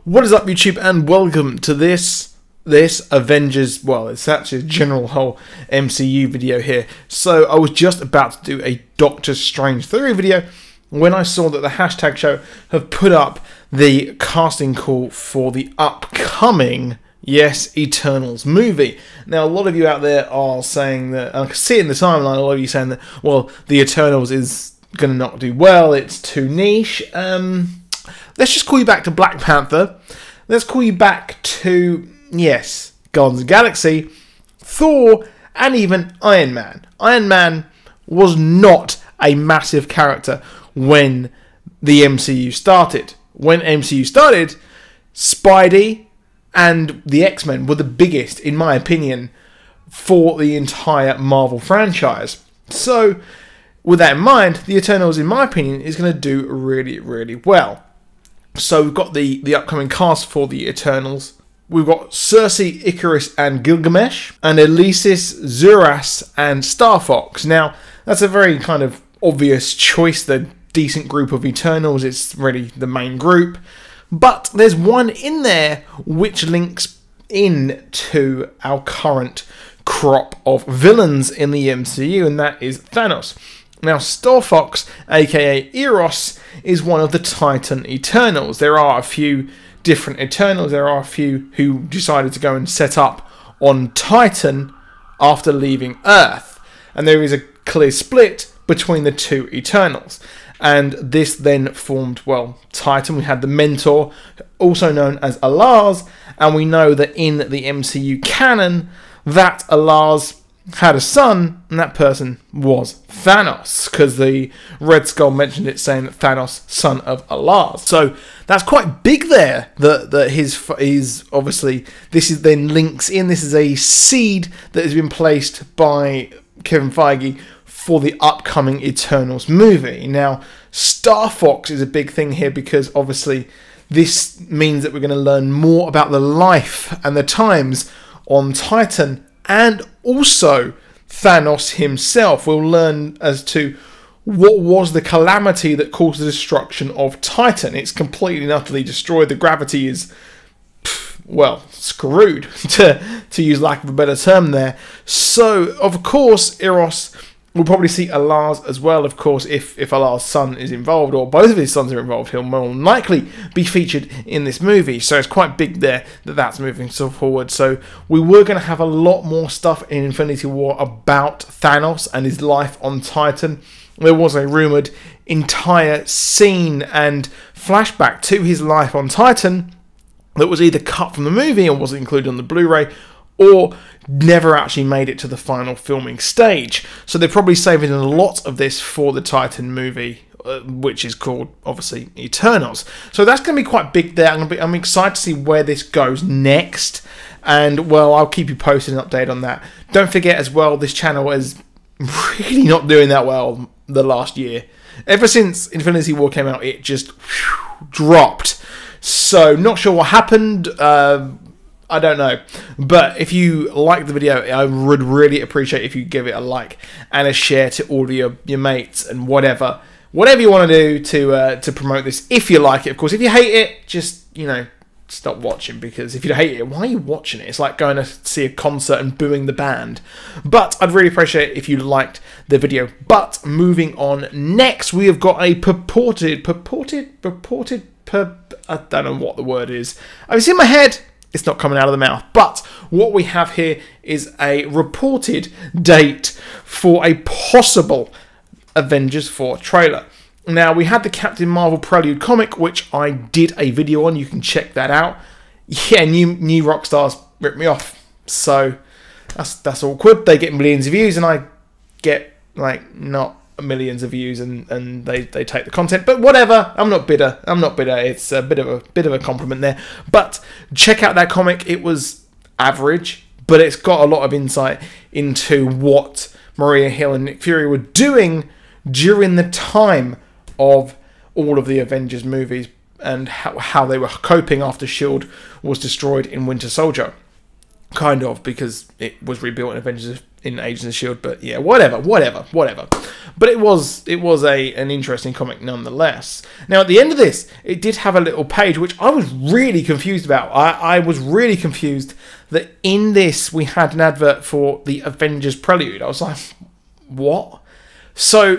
What is up, YouTube, and welcome to this Avengers, well, it's actually a general whole MCU video here. So I was just about to do a Doctor Strange theory video when I saw that the hashtag show have put up the casting call for the upcoming, yes, Eternals movie. Now, a lot of you out there are saying that, I can see it in the timeline, a lot of you saying that, well, the Eternals is going to not do well, it's too niche. Let's just call you back to Black Panther. Let's call you back to, yes, Guardians of the Galaxy, Thor, and even Iron Man. Iron Man was not a massive character when the MCU started. When MCU started, Spidey and the X-Men were the biggest, in my opinion, for the entire Marvel franchise. So, with that in mind, the Eternals, in my opinion, is going to do really, really well. So we've got the upcoming cast for the Eternals. We've got Cersei, Icarus, and Gilgamesh, and Elysis, Zuras, and Star Fox. Now, that's a very kind of obvious choice, the decent group of Eternals. It's really the main group. But there's one in there which links in to our current crop of villains in the MCU, and that is Thanos. Now, Star Fox, aka Eros, is one of the Titan Eternals. There are a few different Eternals. There are a few who decided to go and set up on Titan after leaving Earth. And there is a clear split between the two Eternals. And this then formed, well, Titan. We had the Mentor, also known as Alaz. And we know that in the MCU canon, that Alaz had a son, and that person was Thanos, because the Red Skull mentioned it, saying that Thanos, son of Alaz. So that's quite big there. That his obviously, this is then links in. This is a seed that has been placed by Kevin Feige for the upcoming Eternals movie. Now, Star Fox is a big thing here because obviously this means that we're going to learn more about the life and the times on Titan. And also, Thanos himself. Will learn as to what was the calamity that caused the destruction of Titan. It's completely and utterly destroyed. The gravity is, well, screwed, to use lack of a better term there. So, of course, Eros will probably see Alaz as well. Of course, if Alaz's son is involved, or both of his sons are involved, he'll more likely be featured in this movie. So it's quite big there that that's moving so forward. So we were going to have a lot more stuff in Infinity War about Thanos and his life on Titan. There was a rumoured entire scene and flashback to his life on Titan that was either cut from the movie and wasn't included on the Blu-ray, or never actually made it to the final filming stage. So they're probably saving a lot of this for the Titan movie, which is called, obviously, Eternals. So that's going to be quite big there. I'm excited to see where this goes next. And, well, I'll keep you posted and update on that. Don't forget as well, this channel is really not doing that well the last year. Ever since Infinity War came out, it just dropped. So, not sure what happened. I don't know, but if you like the video, I would really appreciate if you give it a like and a share to all of your mates and whatever you want to do to promote this. If you like it, of course. If you hate it, just, you know, stop watching, because if you hate it, why are you watching it? It's like going to see a concert and booing the band. But I'd really appreciate it if you liked the video. But moving on, next we have got a purported, I don't know what the word is. It's in my head. It's not coming out of the mouth. But what we have here is a reported date for a possible Avengers 4 trailer. Now, we had the Captain Marvel Prelude comic, which I did a video on. You can check that out. Yeah, new rock stars ripped me off. So, that's awkward. They get millions of views, and I get, like, not millions of views, and they take the content, but whatever. I'm not bitter. It's a bit of a compliment there. But check out that comic. It was average, but it's got a lot of insight into what Maria Hill and Nick Fury were doing during the time of all of the Avengers movies, and how they were coping after S.H.I.E.L.D. was destroyed in Winter Soldier. kind of, because it was rebuilt in Avengers in Agents of S.H.I.E.L.D., but yeah, whatever. But it was an interesting comic nonetheless. Now, at the end of this, it did have a little page, which I was really confused about. I was really confused that in this, we had an advert for the Avengers Prelude. I was like, what? So,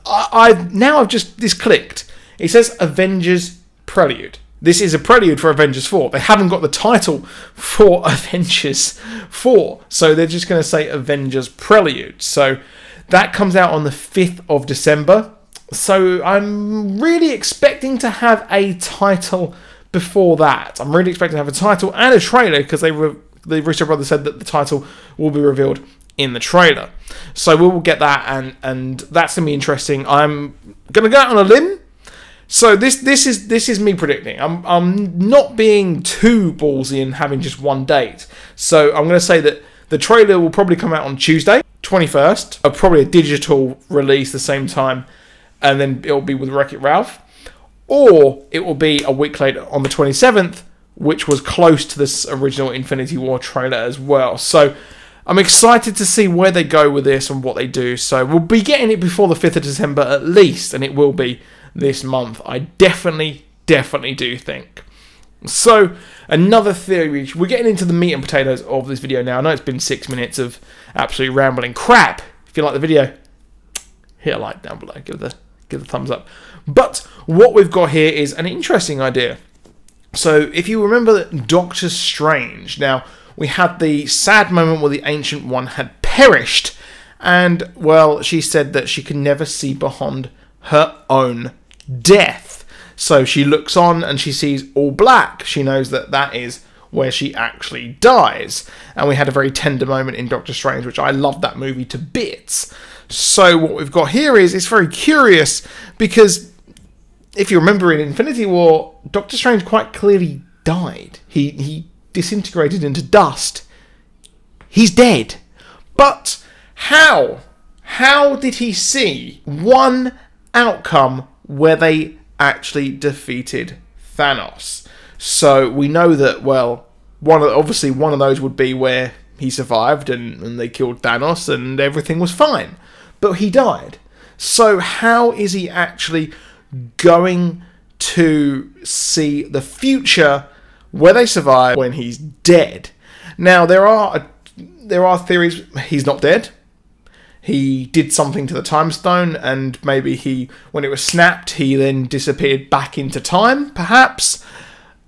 I've just, this clicked. It says Avengers Prelude. This is a prelude for Avengers 4. They haven't got the title for Avengers 4. So they're just going to say Avengers Prelude. So that comes out on the 5th of December. So I'm really expecting to have a title before that. I'm really expecting to have a title and a trailer, because the Russo brothers said that the title will be revealed in the trailer. So we will get that, and that's going to be interesting. I'm going to go out on a limb. So this is me predicting. I'm not being too ballsy and having just one date. So I'm going to say that the trailer will probably come out on Tuesday, 21st. Probably a digital release the same time, and then it'll be with Wreck-It Ralph. Or it will be a week later on the 27th, which was close to this original Infinity War trailer as well. So I'm excited to see where they go with this and what they do. So we'll be getting it before the 5th of December at least, and it will be this month. I definitely do think. So, another theory. We're getting into the meat and potatoes of this video now. I know it's been 6 minutes of absolute rambling crap. If you like the video, hit a like down below. Give it a thumbs up. But what we've got here is an interesting idea. So, if you remember Doctor Strange, now we had the sad moment where the Ancient One had perished, and well, she said that she can never see beyond her own death. So she looks on and she sees all black. She knows that that is where she actually dies. And we had a very tender moment in Doctor Strange, which I loved that movie to bits. So what we've got here is, it's very curious, because if you remember in Infinity War, Doctor Strange quite clearly died. He disintegrated into dust. He's dead. But how? How did he see one outcome where they actually defeated Thanos? So we know that, well, obviously one of those would be where he survived and they killed Thanos and everything was fine. But he died. So how is he actually going to see the future where they survive when he's dead? Now, there are theories he's not dead. He did something to the time stone, and maybe when it was snapped, he then disappeared back into time, perhaps.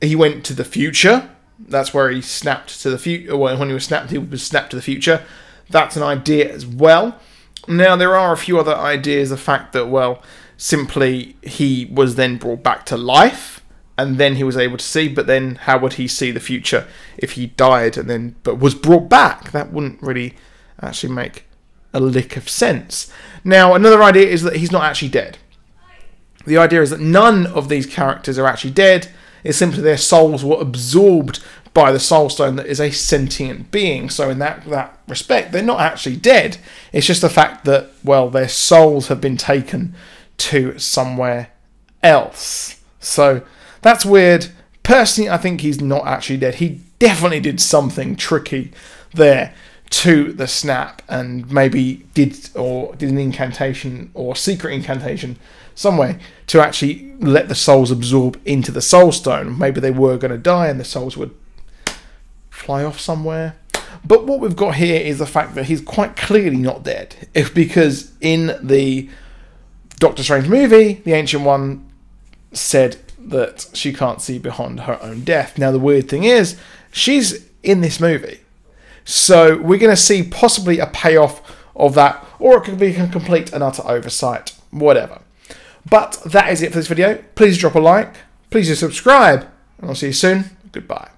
He went to the future. That's where he snapped to the future. Well, when he was snapped to the future. That's an idea as well. Now, there are a few other ideas. The fact that, well, simply he was then brought back to life, and then he was able to see, but then how would he see the future if he died and then but was brought back? That wouldn't really actually make a lick of sense. Now, another idea is that he's not actually dead. The idea is that none of these characters are actually dead. It's simply their souls were absorbed by the Soul Stone that is a sentient being. So in that respect, they're not actually dead. It's just the fact that, well, their souls have been taken to somewhere else. So that's weird. Personally, I think he's not actually dead. He definitely did something tricky there to the snap, and maybe did an incantation or secret incantation some way to actually let the souls absorb into the Soul Stone. Maybe they were going to die and the souls would fly off somewhere. But what we've got here is the fact that he's quite clearly not dead, because in the Doctor Strange movie, the Ancient One said that she can't see beyond her own death. Now, the weird thing is, she's in this movie. So we're going to see possibly a payoff of that, or it could be a complete and utter oversight, whatever. But that is it for this video. Please drop a like, please do subscribe, and I'll see you soon. Goodbye.